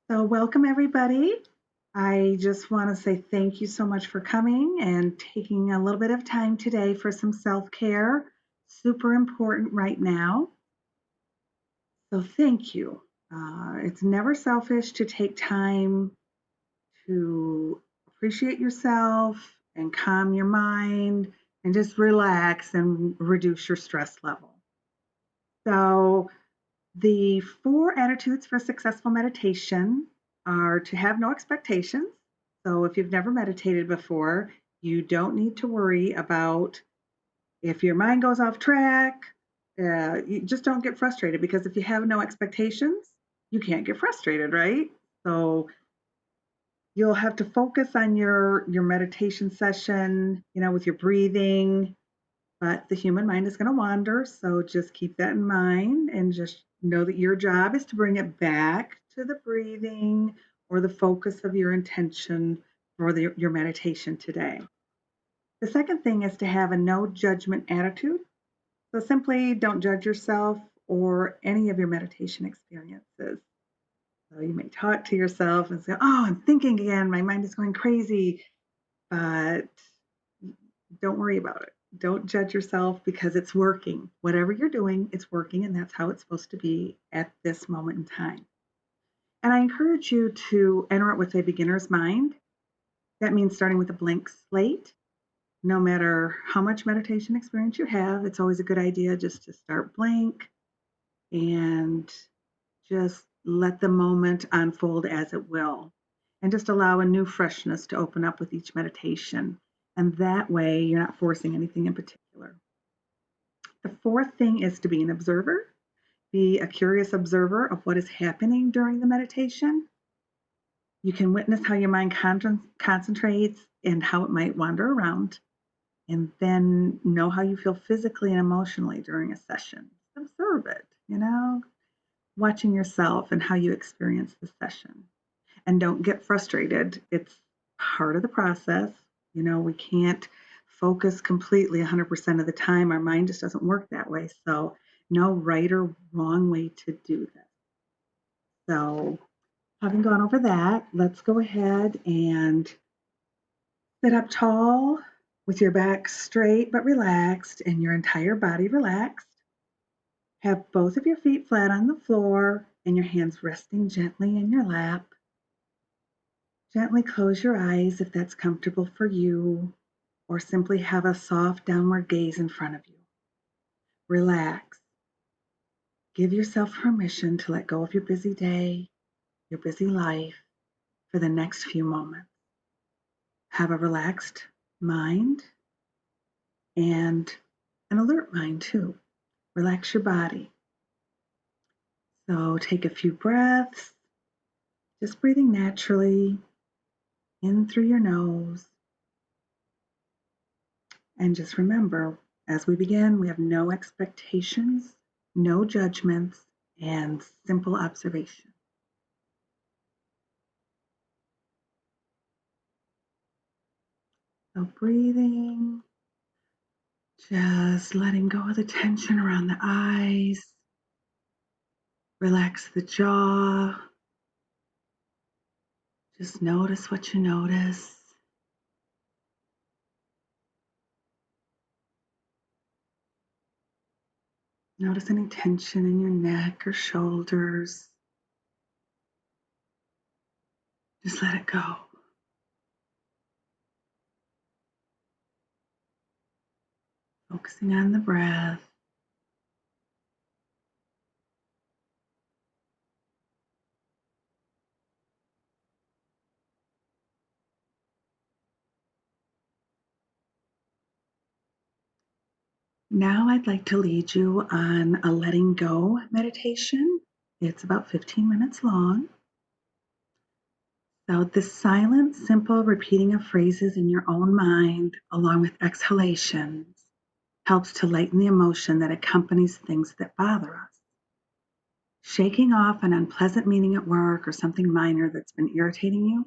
So, welcome everybody. I just want to say thank you so much for coming and taking a little bit of time today for some self care. Super important right now. So, thank you. It's never selfish to take time to appreciate yourself and calm your mind and just relax and reduce your stress level. So, the four attitudes for successful meditation are to have no expectations. So, if you've never meditated before, you don't need to worry about if your mind goes off track. You just don't get frustrated because if you have no expectations, you can't get frustrated, right? So, you'll have to focus on your meditation session, with your breathing, but the human mind is going to wander, so just keep that in mind and just know that your job is to bring it back to the breathing or the focus of your intention for your meditation today. The second thing is to have a no judgment attitude. So simply don't judge yourself or any of your meditation experiences. So you may talk to yourself and say, "Oh, I'm thinking again. My mind is going crazy." But don't worry about it. Don't judge yourself because it's working. Whatever you're doing, it's working, and that's how it's supposed to be at this moment in time. And I encourage you to enter it with a beginner's mind. That means starting with a blank slate. No matter how much meditation experience you have, it's always a good idea just to start blank and just let the moment unfold as it will. And just allow a new freshness to open up with each meditation. And that way, you're not forcing anything in particular. The fourth thing is to be an observer, be a curious observer of what is happening during the meditation. You can witness how your mind concentrates and how it might wander around, and then know how you feel physically and emotionally during a session. Observe it, watching yourself and how you experience the session. And don't get frustrated. It's part of the process. We can't focus completely 100% of the time. Our mind just doesn't work that way. So, no right or wrong way to do this. So, having gone over that, let's go ahead and sit up tall with your back straight but relaxed and your entire body relaxed. Have both of your feet flat on the floor and your hands resting gently in your lap. Gently close your eyes if that's comfortable for you, or simply have a soft downward gaze in front of you. Relax. Give yourself permission to let go of your busy day, your busy life for the next few moments. Have a relaxed mind and an alert mind too. Relax your body. So take a few breaths, just breathing naturally in through your nose. And just remember, as we begin, we have no expectations, no judgments, and simple observation. So breathing, just letting go of the tension around the eyes, relax the jaw. Just notice what you notice. Notice any tension in your neck or shoulders. Just let it go. Focusing on the breath. Now I'd like to lead you on a letting go meditation. It's about 15 minutes long. So this silent, simple repeating of phrases in your own mind, along with exhalations, helps to lighten the emotion that accompanies things that bother us. Shaking off an unpleasant meeting at work or something minor that's been irritating you,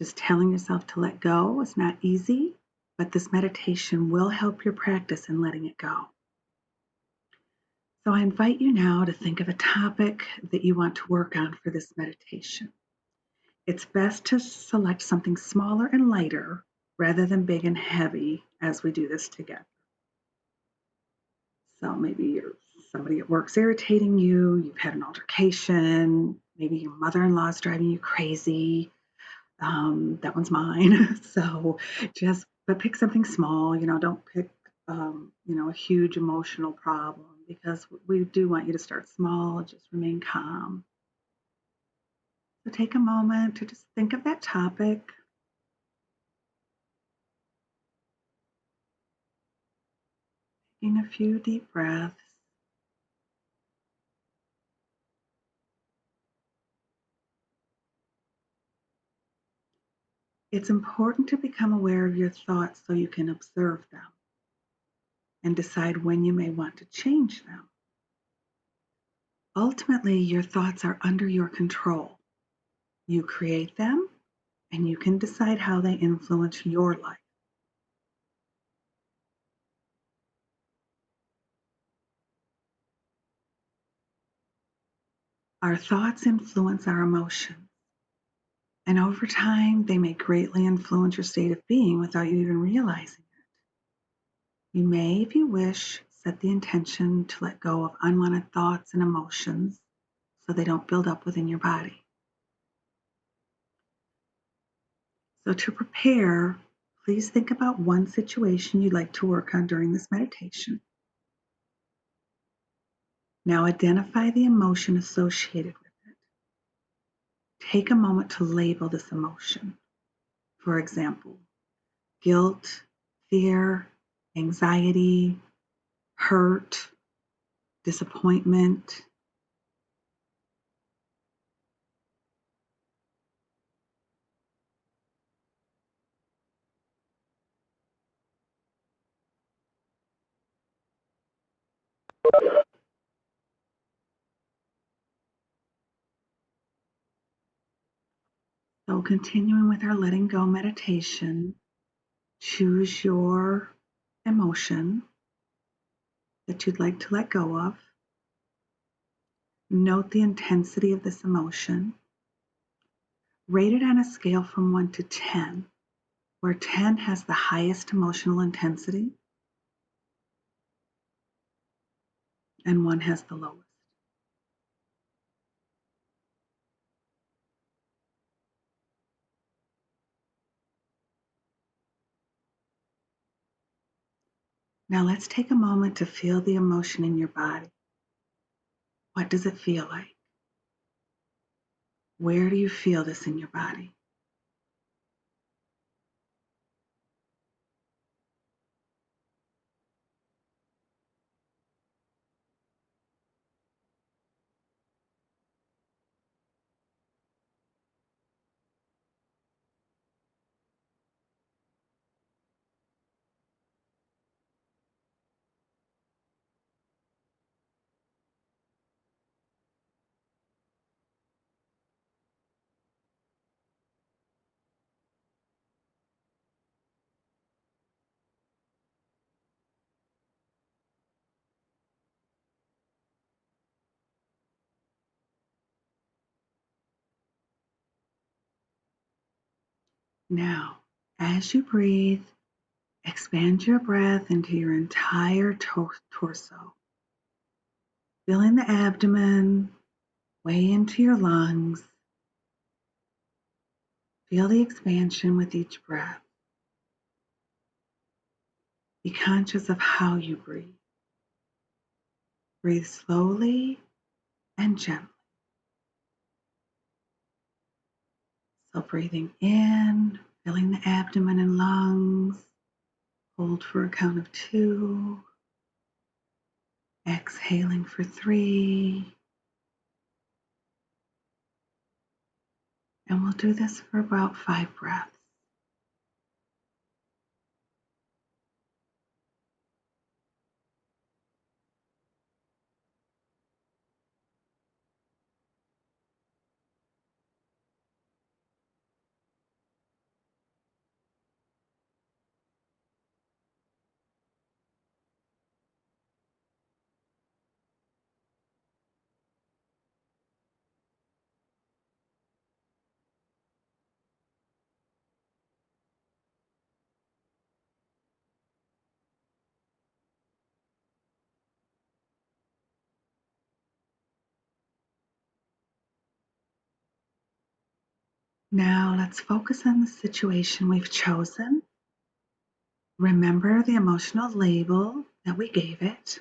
just telling yourself to let go is not easy, but this meditation will help your practice in letting it go. So I invite you now to think of a topic that you want to work on for this meditation. It's best to select something smaller and lighter rather than big and heavy as we do this together. So maybe somebody at work's irritating you, you've had an altercation, maybe your mother-in-law is driving you crazy. That one's mine. So but pick something small, don't pick, a huge emotional problem because we do want you to start small, just remain calm. So take a moment to just think of that topic. Taking a few deep breaths. It's important to become aware of your thoughts so you can observe them and decide when you may want to change them. Ultimately, your thoughts are under your control. You create them and you can decide how they influence your life. Our thoughts influence our emotions, and over time, they may greatly influence your state of being without you even realizing it. You may, if you wish, set the intention to let go of unwanted thoughts and emotions so they don't build up within your body. So, to prepare, please think about one situation you'd like to work on during this meditation. Now, identify the emotion associated with it. Take a moment to label this emotion. For example, guilt, fear, anxiety, hurt, disappointment. So, continuing with our letting go meditation, choose your emotion that you'd like to let go of. Note the intensity of this emotion. Rate it on a scale from 1 to 10, where 10 has the highest emotional intensity and 1 has the lowest. Now let's take a moment to feel the emotion in your body. What does it feel like? Where do you feel this in your body? Now, as you breathe, expand your breath into your entire torso, filling the abdomen, way into your lungs. Feel the expansion with each breath. Be conscious of how you breathe. Breathe slowly and gently. So breathing in, filling the abdomen and lungs. Hold for a count of 2. Exhaling for 3. And we'll do this for about 5 breaths. Now let's focus on the situation we've chosen. Remember the emotional label that we gave it.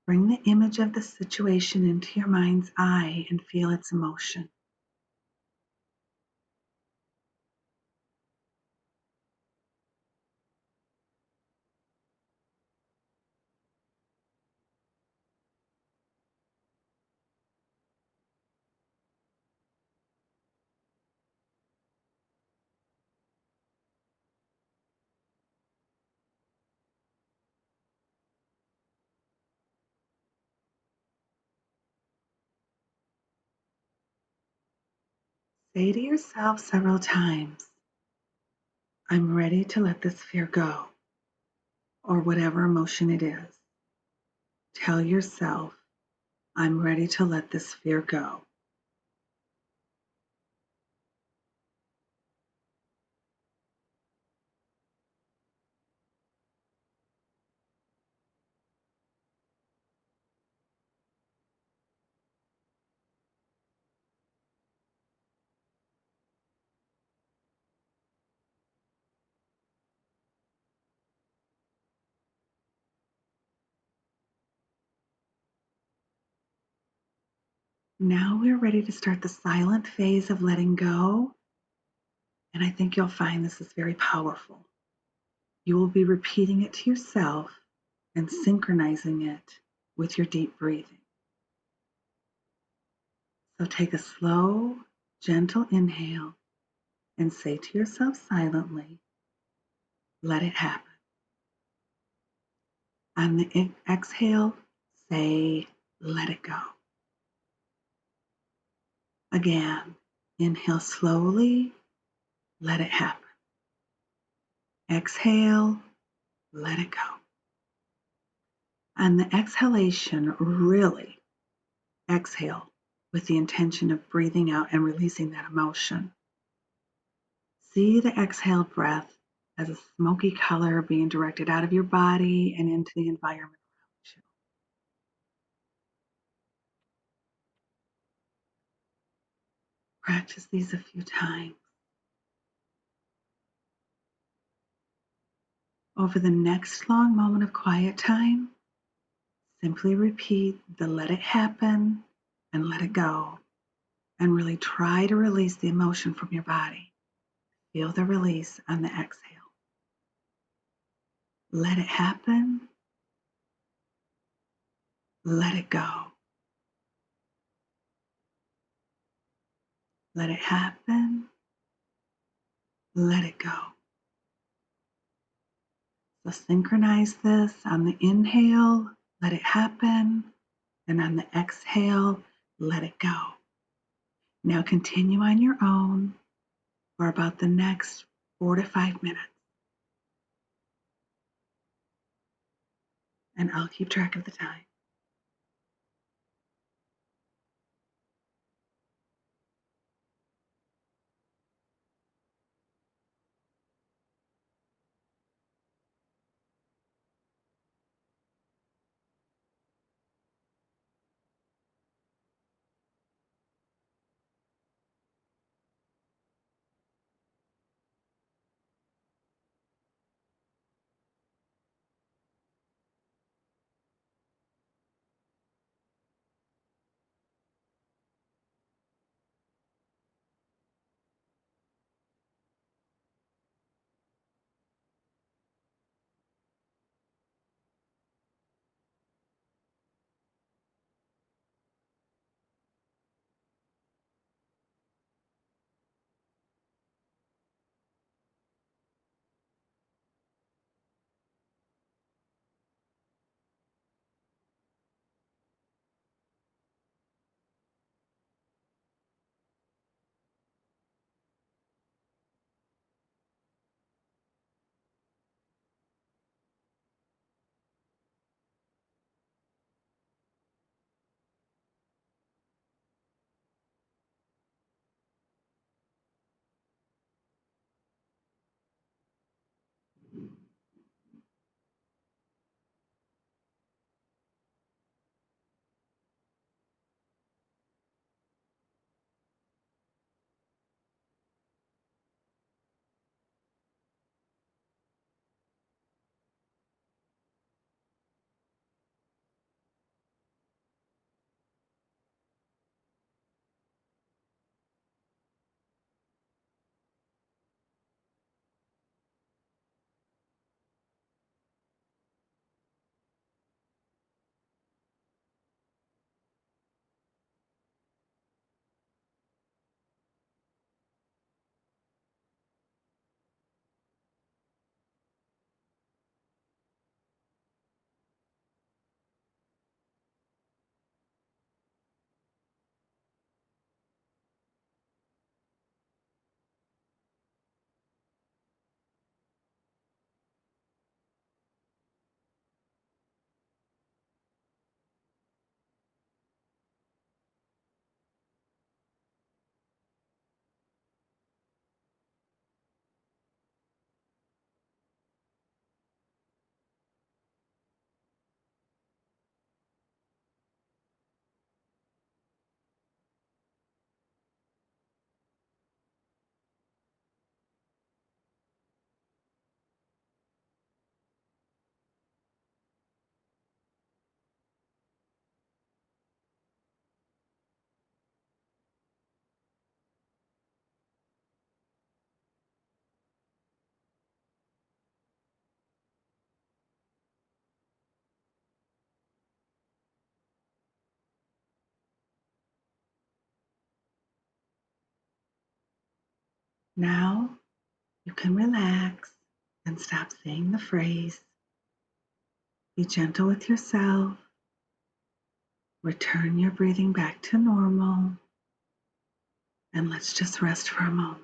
Bring the image of the situation into your mind's eye and feel its emotion. Say to yourself several times, I'm ready to let this fear go, or whatever emotion it is. Tell yourself, I'm ready to let this fear go. Now we're ready to start the silent phase of letting go, and I think you'll find this is very powerful. You will be repeating it to yourself and synchronizing it with your deep breathing. So take a slow, gentle inhale and say to yourself silently, let it happen. On the exhale, say, let it go. Again, inhale slowly, let it happen. Exhale, let it go. On the exhalation, really exhale with the intention of breathing out and releasing that emotion. See the exhaled breath as a smoky color being directed out of your body and into the environment around you. Practice these a few times. Over the next long moment of quiet time, simply repeat the let it happen and let it go, and really try to release the emotion from your body. Feel the release on the exhale. Let it happen, let it go. Let it happen, let it go. So synchronize this on the inhale, let it happen, and on the exhale, let it go. Now continue on your own for about the next 4 to 5 minutes. And I'll keep track of the time. Now you can relax and stop saying the phrase. Be gentle with yourself. Return your breathing back to normal. And let's just rest for a moment.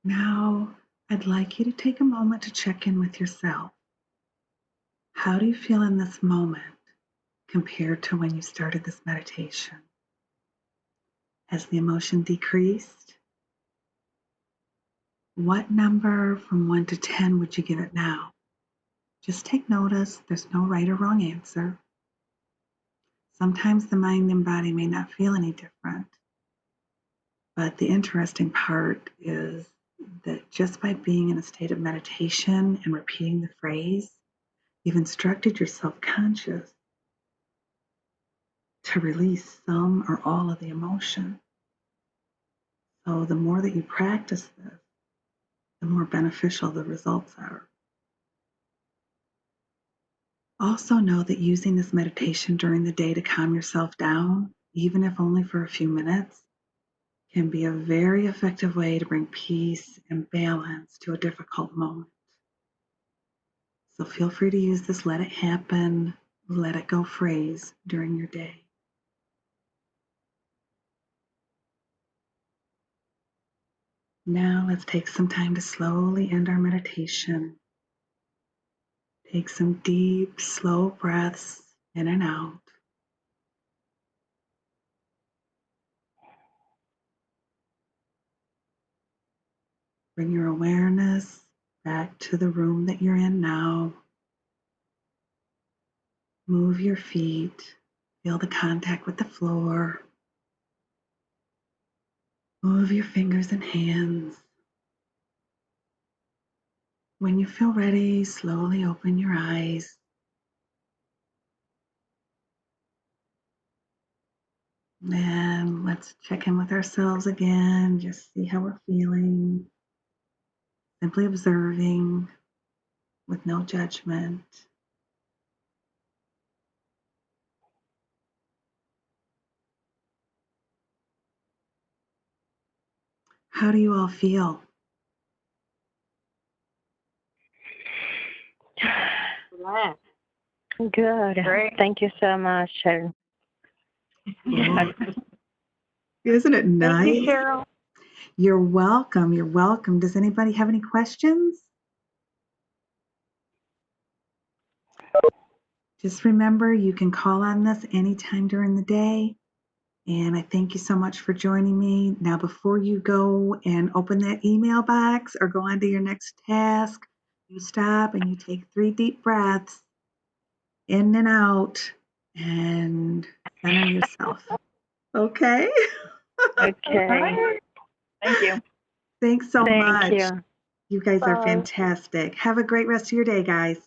Now, I'd like you to take a moment to check in with yourself. How do you feel in this moment compared to when you started this meditation? Has the emotion decreased? What number from 1 to 10 would you give it now? Just take notice. There's no right or wrong answer. Sometimes the mind and body may not feel any different. But the interesting part is that just by being in a state of meditation and repeating the phrase, you've instructed your self-conscious to release some or all of the emotion. So the more that you practice this, the more beneficial the results are. Also know that using this meditation during the day to calm yourself down, even if only for a few minutes, can be a very effective way to bring peace and balance to a difficult moment. So feel free to use this let it happen, let it go phrase during your day. Now let's take some time to slowly end our meditation. Take some deep, slow breaths in and out. Bring your awareness back to the room that you're in now. Move your feet. Feel the contact with the floor. Move your fingers and hands. When you feel ready, slowly open your eyes. And let's check in with ourselves again, just see how we're feeling. Simply observing with no judgment. How do you all feel? Good. Great. Thank you so much, Sharon. Oh, isn't it nice? Thank you, Cheryl. You're welcome. You're welcome. Does anybody have any questions? Just remember, you can call on this anytime during the day. And I thank you so much for joining me. Now, before you go and open that email box or go on to your next task, you stop and you take 3 deep breaths in and out and center yourself. Okay? Okay. Thank you. Thanks so much. Thank you. You guys are Bye. fantastic. Have a great rest of your day, guys.